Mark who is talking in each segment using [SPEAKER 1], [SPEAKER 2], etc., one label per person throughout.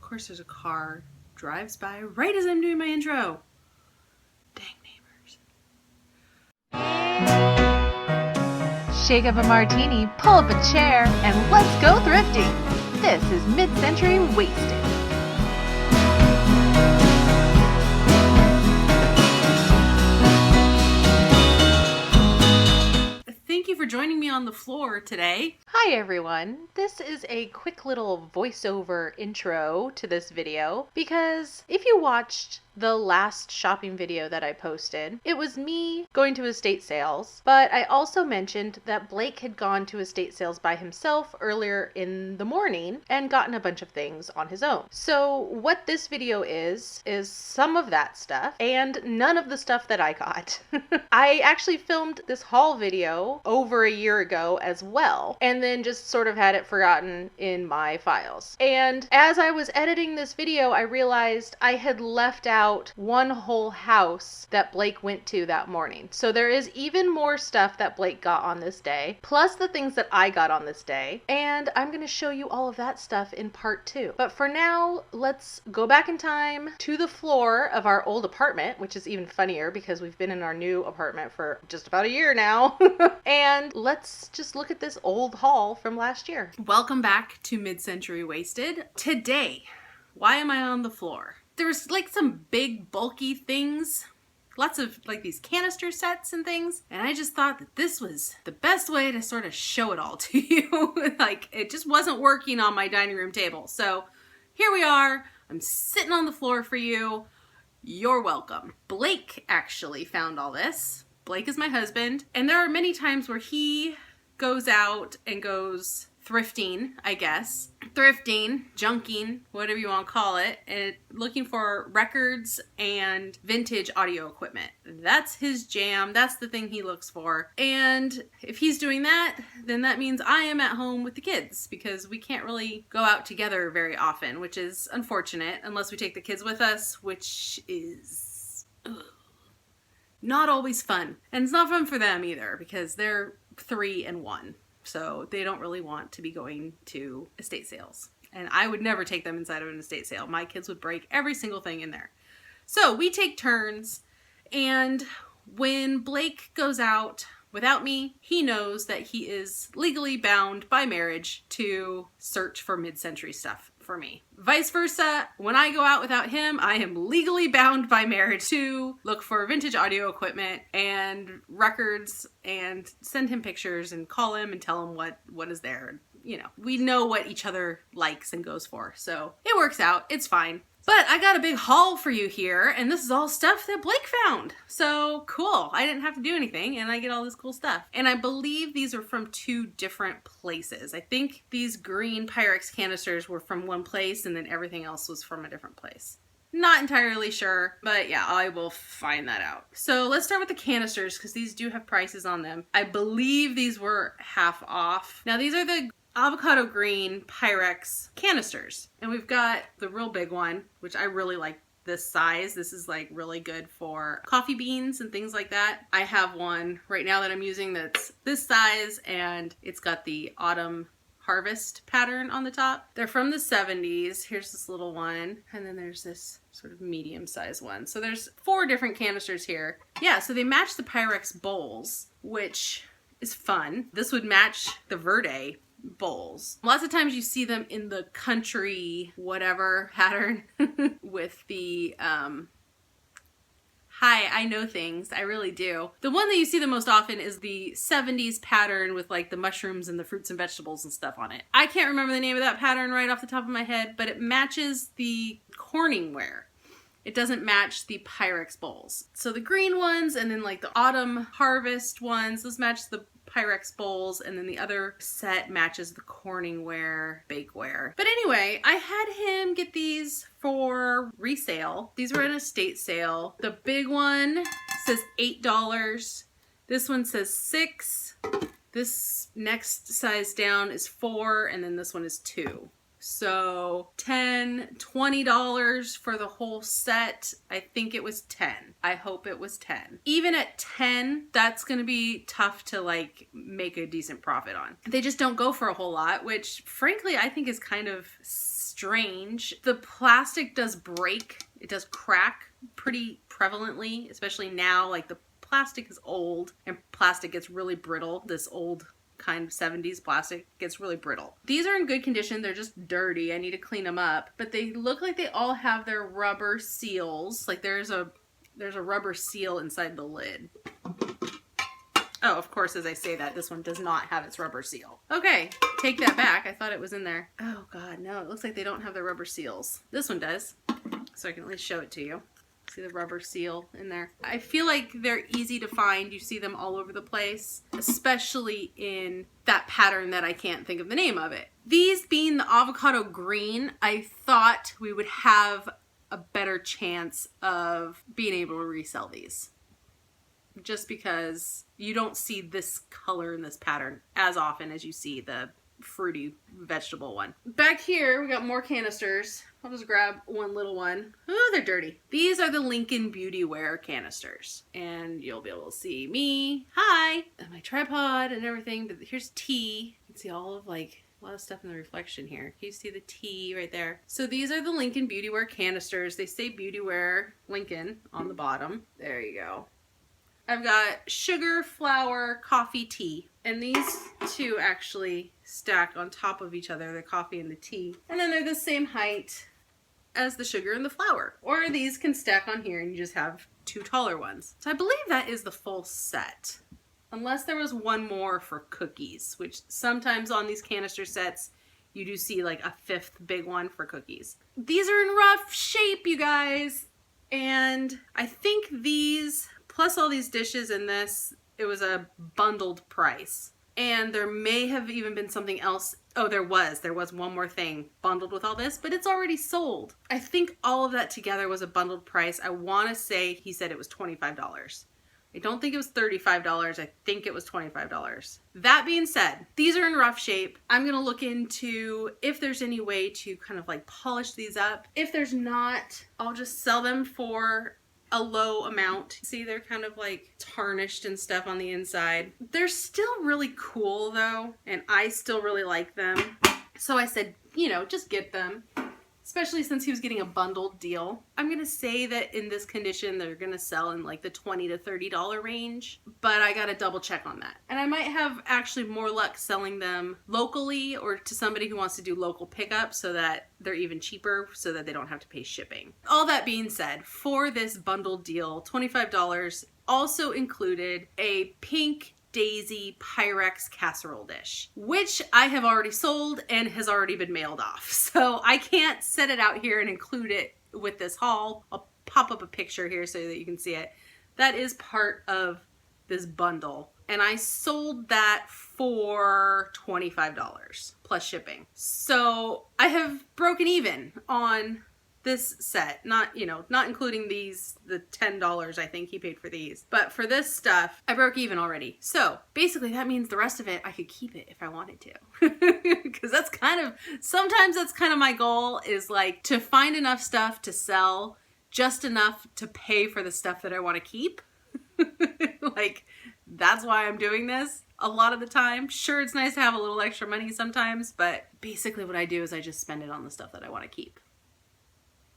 [SPEAKER 1] course there's a car drives by right as I'm doing my intro. Dang neighbors.
[SPEAKER 2] Shake up a martini, pull up a chair, and let's go thrifting. This is Mid-Century Wasted.
[SPEAKER 1] Thank you for joining me on the floor today.
[SPEAKER 2] Hi everyone, this is a quick little voiceover intro to this video because if you watched the last shopping video that I posted, it was me going to estate sales, but I also mentioned that Blake had gone to estate sales by himself earlier in the morning and gotten a bunch of things on his own. So what this video is some of that stuff and none of the stuff that I got. I actually filmed this haul video over a year ago as well, and then just sort of had it forgotten in my files. And as I was editing this video, I realized I had left out one whole house that Blake went to that morning. So there is even more stuff that Blake got on this day, plus the things that I got on this day. And I'm going to show you all of that stuff in part 2. But for now, let's go back in time to the floor of our old apartment, which is even funnier because we've been in our new apartment for just about a year now. And let's just look at this old haul from last year.
[SPEAKER 1] Welcome back to Mid-Century Wasted. Today, why am I on the floor? There was like some big bulky things, lots of like these canister sets and things, and I just thought that this was the best way to sort of show it all to you. Like it just wasn't working on my dining room table. So here we are. I'm sitting on the floor for you. You're welcome. Blake actually found all this. Blake is my husband, and there are many times where he goes out and goes thrifting, I guess. Thrifting, junking, whatever you want to call it, and looking for records and vintage audio equipment. That's his jam. That's the thing he looks for. And if he's doing that, then that means I am at home with the kids because we can't really go out together very often, which is unfortunate unless we take the kids with us, which is not always fun. And it's not fun for them either because they're 3 and 1. So they don't really want to be going to estate sales. And I would never take them inside of an estate sale. My kids would break every single thing in there. So we take turns. And when Blake goes out without me, he knows that he is legally bound by marriage to search for mid-century stuff for me. Vice versa, when I go out without him, I am legally bound by marriage to look for vintage audio equipment and records and send him pictures and call him and tell him what is there. You know, we know what each other likes and goes for. So it works out. It's fine. But I got a big haul for you here, and this is all stuff that Blake found. So cool. I didn't have to do anything, and I get all this cool stuff. And I believe these are from 2 different places. I think these green Pyrex canisters were from one place, and then everything else was from a different place. Not entirely sure, but yeah, I will find that out. So let's start with the canisters, because these do have prices on them. I believe these were half off. Now these are the avocado green Pyrex canisters. And we've got the real big one, which I really like this size. This is like really good for coffee beans and things like that. I have one right now that I'm using that's this size, and it's got the autumn harvest pattern on the top. They're from the 70s. Here's this little one, and then there's this sort of medium size one. So there's 4 different canisters here. Yeah, so they match the Pyrex bowls, which is fun. This would match the Verde bowls. Lots of times you see them in the country whatever pattern with the hi, I know things. I really do. The one that you see the most often is the 70s pattern with like the mushrooms and the fruits and vegetables and stuff on it. I can't remember the name of that pattern right off the top of my head, but it matches the Corningware. It doesn't match the Pyrex bowls. So the green ones and then like the autumn harvest ones, those match the Pyrex bowls, and then the other set matches the Corningware bakeware. But anyway, I had him get these for resale. These were an estate sale. The big one says $8. This one says $6. This next size down is $4, and then this one is $2. So $10, $20 for the whole set. I think it was 10. I hope it was 10. Even at 10, that's going to be tough to like make a decent profit on. They just don't go for a whole lot, which frankly I think is kind of strange. The plastic does break. It does crack pretty prevalently, especially now. Like, the plastic is old and plastic gets really brittle. This old kind of 70s plastic gets really brittle. These are in good condition. They're just dirty. I need to clean them up, but they look like they all have their rubber seals. Like, there's a rubber seal inside the lid. Oh, of course, as I say that, this one does not have its rubber seal. Okay, take that back. I thought it was in there. Oh God, no, it looks like they don't have the rubber seals. This one does, so I can at least show it to you. See the rubber seal in there? I feel like they're easy to find. You see them all over the place, especially in that pattern that I can't think of the name of it. These being the avocado green, I thought we would have a better chance of being able to resell these. Just because you don't see this color in this pattern as often as you see the fruity vegetable one. Back here, we got more canisters. I'll just grab one little one. Oh, they're dirty. These are the Lincoln Beauty Wear canisters. And you'll be able to see me. Hi! And my tripod and everything. But here's tea. You can see all of like a lot of stuff in the reflection here. Can you see the tea right there? So these are the Lincoln Beauty Wear canisters. They say Beauty Wear Lincoln on the bottom. There you go. I've got sugar, flour, coffee, tea. And these two actually stack on top of each other, the coffee and the tea. And then they're the same height as the sugar and the flour. Or these can stack on here and you just have two taller ones. So I believe that is the full set. Unless there was one more for cookies, which sometimes on these canister sets, you do see like a fifth big one for cookies. These are in rough shape, you guys. And I think these, plus all these dishes in this, it was a bundled price. And there may have even been something else. Oh, there was one more thing bundled with all this, but it's already sold. I think all of that together was a bundled price. I want to say he said it was $25. I don't think it was $35. I think it was $25. That being said, these are in rough shape. I'm going to look into if there's any way to kind of like polish these up. If there's not, I'll just sell them for a low amount. See, they're kind of like tarnished and stuff on the inside. They're still really cool though, and I still really like them. So I said, you know, just get them. Especially since he was getting a bundled deal. I'm gonna say that in this condition, they're gonna sell in like the $20 to $30 range, but I gotta double check on that. And I might have actually more luck selling them locally or to somebody who wants to do local pickup so that they're even cheaper so that they don't have to pay shipping. All that being said, for this bundled deal, $25 also included a pink Daisy Pyrex casserole dish, which I have already sold and has already been mailed off. So I can't set it out here and include it with this haul. I'll pop up a picture here so that you can see it. That is part of this bundle. And I sold that for $25 plus shipping. So I have broken even on this set, not including these, the $10 I think he paid for these, but for this stuff I broke even already. So basically that means the rest of it I could keep it if I wanted to, because that's kind of, sometimes that's kind of my goal, is like to find enough stuff to sell, just enough to pay for the stuff that I want to keep. Like, that's why I'm doing this a lot of the time. Sure, it's nice to have a little extra money sometimes, but basically what I do is I just spend it on the stuff that I want to keep.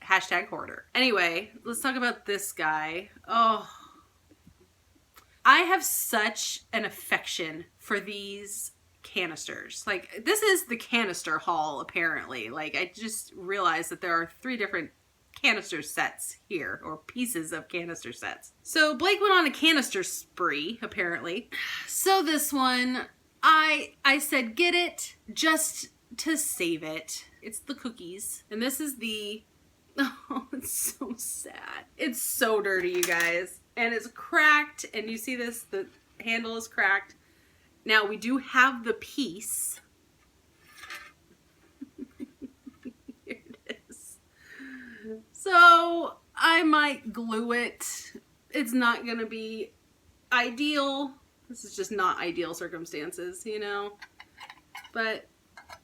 [SPEAKER 1] Hashtag hoarder. Anyway, let's talk about this guy. Oh, I have such an affection for these canisters. Like, this is the canister haul, apparently. Like, I just realized that there are 3 different canister sets here, or pieces of canister sets. So Blake went on a canister spree, apparently. So this one, I said get it just to save it. It's the cookies. And this is the, oh, it's so sad. It's so dirty, you guys. And it's cracked, and you see this, the handle is cracked. Now we do have the piece. Here it is. So I might glue it. It's not gonna be ideal. This is just not ideal circumstances, you know? But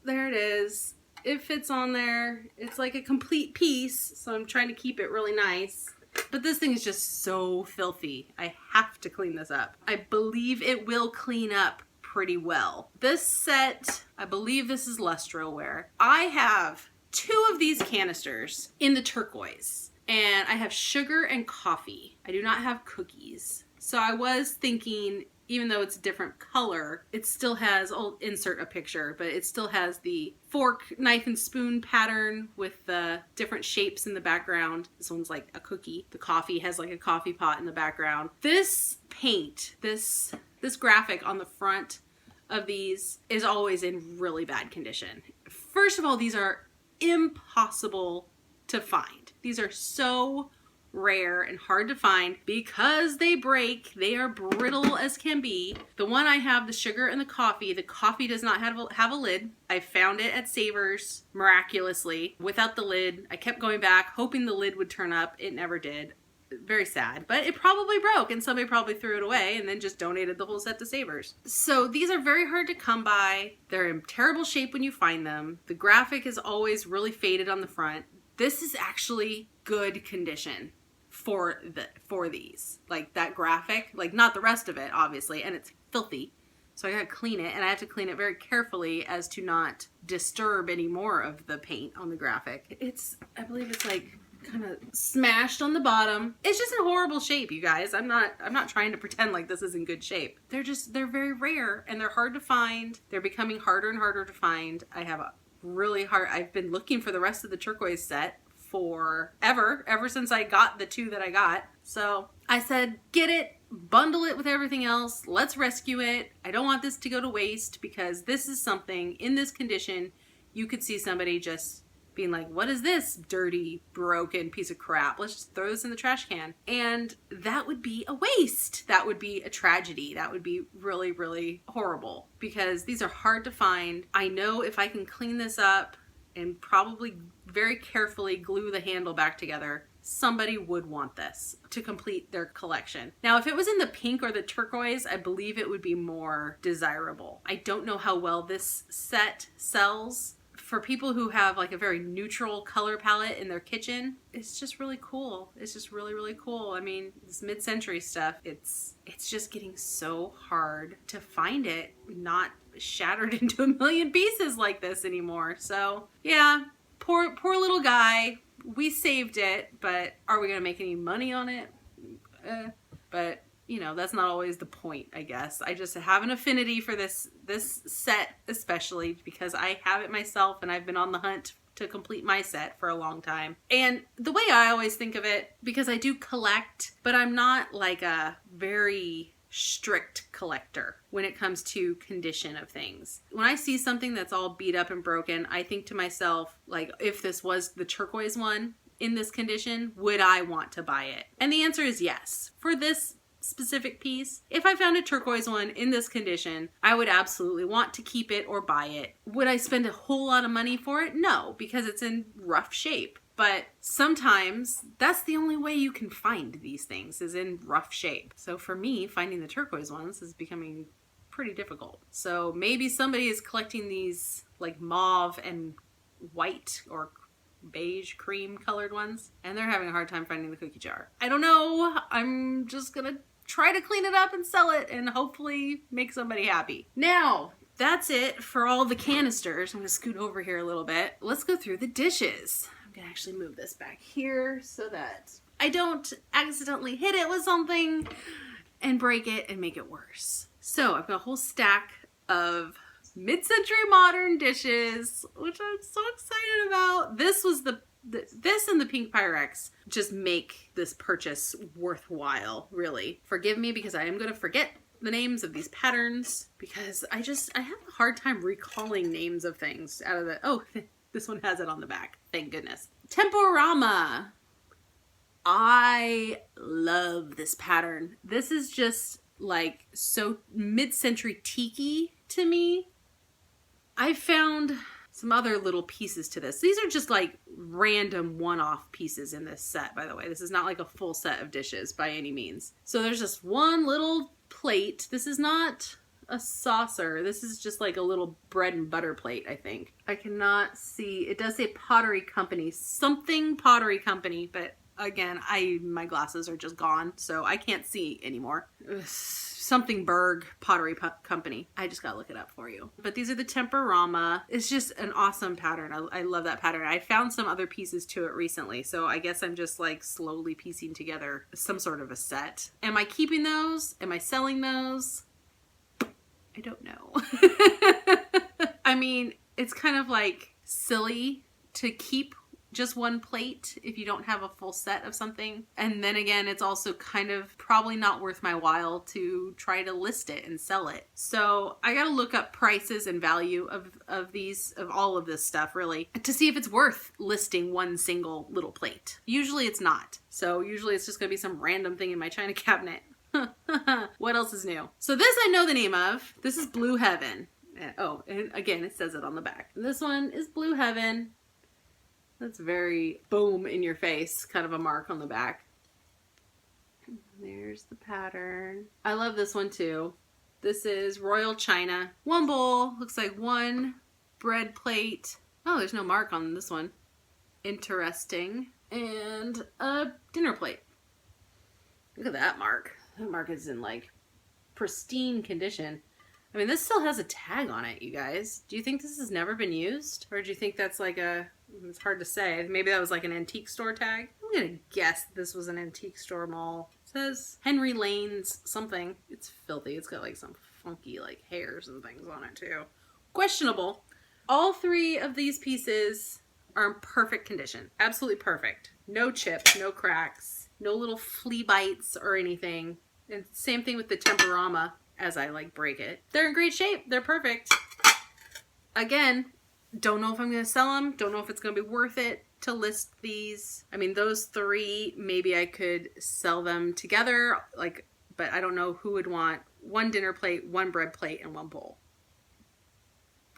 [SPEAKER 1] there it is. It fits on there. It's like a complete piece, so I'm trying to keep it really nice. But this thing is just so filthy. I have to clean this up. I believe it will clean up pretty well. This set, I believe this is Lustral ware. I have two of these canisters in the turquoise. And I have sugar and coffee. I do not have cookies. So I was thinking, even though it's a different color, it still has, I'll insert a picture, but it still has the fork, knife, and spoon pattern with the different shapes in the background. This one's like a cookie. The coffee has like a coffee pot in the background. This paint, this graphic on the front of these is always in really bad condition. First of all, these are impossible to find. These are so rare and hard to find because they break. They are brittle as can be. The one I have, the sugar and the coffee does not have a lid. I found it at Savers miraculously without the lid. I kept going back hoping the lid would turn up. It never did. Very sad, but it probably broke and somebody probably threw it away and then just donated the whole set to Savers. So these are very hard to come by. They're in terrible shape when you find them. The graphic is always really faded on the front. This is actually good condition for these. Like that graphic, like not the rest of it, obviously, and it's filthy. So I gotta clean it, and I have to clean it very carefully as to not disturb any more of the paint on the graphic. I believe it's like kind of smashed on the bottom. It's just in horrible shape, you guys. I'm not trying to pretend like this is in good shape. They're very rare and they're hard to find. They're becoming harder and harder to find. I've been looking for the rest of the turquoise set ever since I got the two that I got. So I said, get it, bundle it with everything else. Let's rescue it. I don't want this to go to waste because this is something in this condition. You could see somebody just being like, what is this dirty, broken piece of crap? Let's just throw this in the trash can. And that would be a waste. That would be a tragedy. That would be really, really horrible because these are hard to find. I know if I can clean this up and probably very carefully glue the handle back together, somebody would want this to complete their collection. Now, if it was in the pink or the turquoise, I believe it would be more desirable. I don't know how well this set sells. For people who have like a very neutral color palette in their kitchen, it's just really cool. It's just really, really cool. I mean, this mid-century stuff, it's just getting so hard to find it not shattered into a million pieces like this anymore. So yeah, poor little guy. We saved it, but are we gonna make any money on it? But you know, that's not always the point, I guess. I just have an affinity for this set, especially because I have it myself and I've been on the hunt to complete my set for a long time. And the way I always think of it, because I do collect, but I'm not like a very strict collector when it comes to condition of things. When I see something that's all beat up and broken, I think to myself, like, if this was the turquoise one in this condition, would I want to buy it? And the answer is yes. For this specific piece, if I found a turquoise one in this condition, I would absolutely want to keep it or buy it. Would I spend a whole lot of money for it? No, because it's in rough shape. But sometimes that's the only way you can find these things, is in rough shape. So for me, finding the turquoise ones is becoming pretty difficult. So maybe somebody is collecting these like mauve and white or beige cream colored ones, and they're having a hard time finding the cookie jar. I don't know. I'm just gonna try to clean it up and sell it and hopefully make somebody happy. Now, that's it for all the canisters. I'm gonna scoot over here a little bit. Let's go through the dishes. I'm gonna actually move this back here so that I don't accidentally hit it with something and break it and make it worse. So I've got a whole stack of mid-century modern dishes, which I'm so excited about. This was this and the pink Pyrex just make this purchase worthwhile, really. Forgive me because I am going to forget the names of these patterns because I have a hard time recalling names of things out of the, oh, this one has it on the back. Thank goodness. Temporama. I love this pattern. This is just like so mid-century tiki to me. I found some other little pieces to this. These are just like random one-off pieces in this set, by the way. This is not like a full set of dishes by any means. So there's just one little plate. This is not a saucer. This is just like a little bread and butter plate, I think. I cannot see. It does say Pottery Company. Something Pottery Company, but Again, my glasses are just gone, so I can't see anymore. Something Berg Pottery Company. I just gotta look it up for you. But these are the Temporama. It's just an awesome pattern. I love that pattern. I found some other pieces to it recently, so I guess I'm just like slowly piecing together some sort of a set. Am I keeping those? Am I selling those? I don't know. I mean, it's kind of like silly to keep just one plate if you don't have a full set of something. And then again, it's also kind of probably not worth my while to try to list it and sell it. So I gotta look up prices and value of all of this stuff really to see if it's worth listing one single little plate. Usually it's not. So usually it's just gonna be some random thing in my china cabinet. What else is new? So this I know the name of. This is Blue Heaven. Oh, and again, it says it on the back. This one is Blue Heaven. That's very boom in your face, kind of a mark on the back. There's the pattern. I love this one too. This is Royal China. One bowl, looks like one bread plate. Oh, there's no mark on this one. Interesting. And a dinner plate. Look at that mark. That mark is in like pristine condition. I mean, this still has a tag on it, you guys. Do you think this has never been used? Or do you think that's like it's hard to say. Maybe that was like an antique store tag. I'm gonna guess this was an antique store mall. It says Henry Lane's something. It's filthy. It's got like some funky like hairs and things on it too. Questionable. All three of these pieces are in perfect condition. Absolutely perfect. No chips, no cracks, no little flea bites or anything. And same thing with the Temporama as I like break it. They're in great shape. They're perfect. Again, don't know if I'm going to sell them. Don't know if it's going to be worth it to list these. I mean, those three, maybe I could sell them together, but I don't know who would want one dinner plate, one bread plate, and one bowl.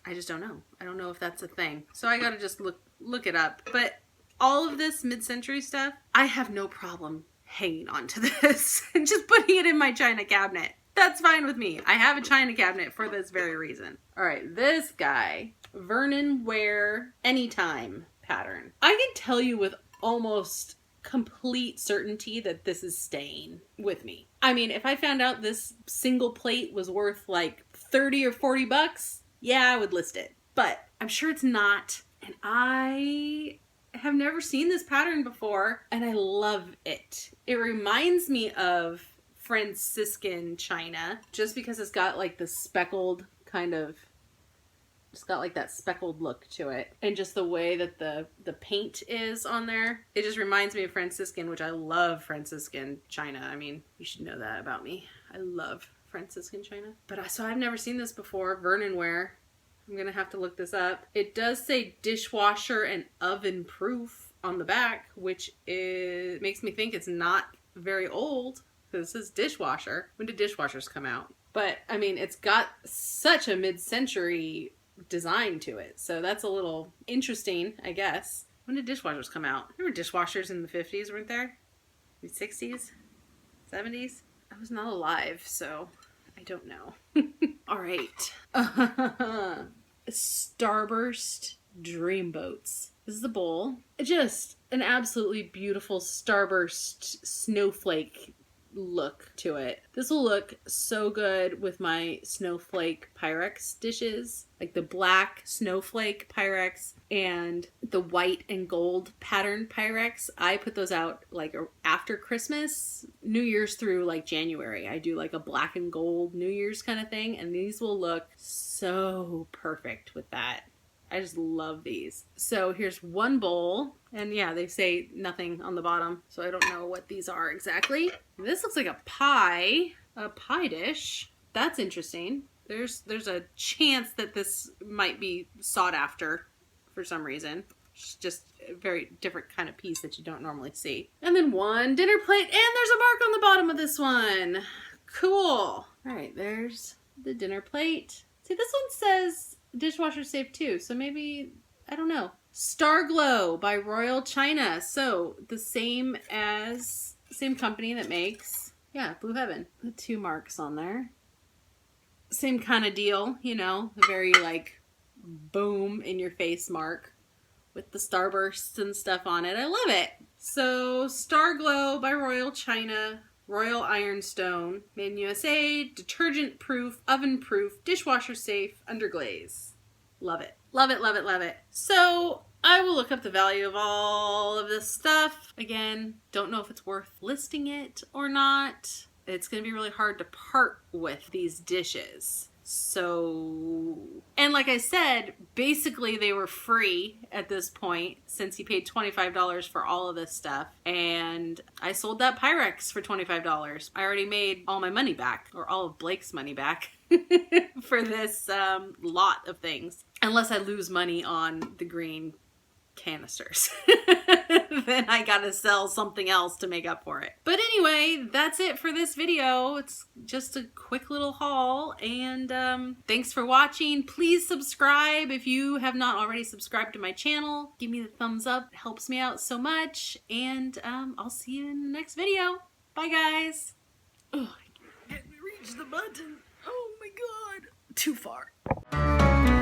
[SPEAKER 1] I just don't know. I don't know if that's a thing. So I got to just look it up. But all of this mid-century stuff, I have no problem hanging on to this and just putting it in my china cabinet. That's fine with me. I have a china cabinet for this very reason. All right, this guy, Vernon Ware Anytime pattern. I can tell you with almost complete certainty that this is staying with me. I mean, if I found out this single plate was worth like 30 or 40 bucks, yeah, I would list it. But I'm sure it's not. And I have never seen this pattern before, and I love it. It reminds me of Franciscan china, just because it's got like the speckled kind of, it's got like that speckled look to it, and just the way that the paint is on there, it just reminds me of Franciscan, which I love Franciscan china. I mean, you should know that about me. I love Franciscan china. But so I've never seen this before. Vernon Ware. I'm gonna have to look this up. It does say dishwasher and oven proof on the back, which makes me think it's not very old. This is dishwasher. When did dishwashers come out? But I mean, it's got such a mid-century design to it, so that's a little interesting, I guess. When did dishwashers come out? There were dishwashers in the 50s, weren't there? The 60s? 70s? I was not alive, so I don't know. All right. Starburst Dreamboats. This is the bowl. Just an absolutely beautiful Starburst snowflake look to it. This will look so good with my snowflake Pyrex dishes, like the black snowflake Pyrex and the white and gold pattern Pyrex. I put those out like after Christmas, New Year's through like January. I do like a black and gold New Year's kind of thing, and these will look so perfect with that. I just love these. So here's one bowl, and yeah, they say nothing on the bottom, so I don't know what these are exactly. This looks like a pie dish. That's interesting. There's a chance that this might be sought after for some reason. It's just a very different kind of piece that you don't normally see. And then one dinner plate, and there's a mark on the bottom of this one. Cool. All right, there's the dinner plate. See, this one says dishwasher safe too, so maybe, I don't know. Star Glow by Royal China. So the same company that makes, yeah, Blue Heaven. The two marks on there. Same kind of deal, you know, a very like boom in your face mark with the starbursts and stuff on it. I love it. So Star Glow by Royal China, Royal Ironstone, made in USA, detergent proof, oven proof, dishwasher safe, underglaze. Love it. Love it, love it, love it. So I will look up the value of all of this stuff. Again, don't know if it's worth listing it or not. It's going to be really hard to part with these dishes. So, and like I said, basically they were free at this point since he paid $25 for all of this stuff. And I sold that Pyrex for $25. I already made all my money back, or all of Blake's money back for this lot of things. Unless I lose money on the green canisters. Then I gotta sell something else to make up for it. But anyway, that's it for this video. It's just a quick little haul, and thanks for watching. Please subscribe if you have not already subscribed to my channel. Give me the thumbs up. It helps me out so much, and I'll see you in the next video. Bye, guys. Oh, I can't reach the button. Oh my god. Too far.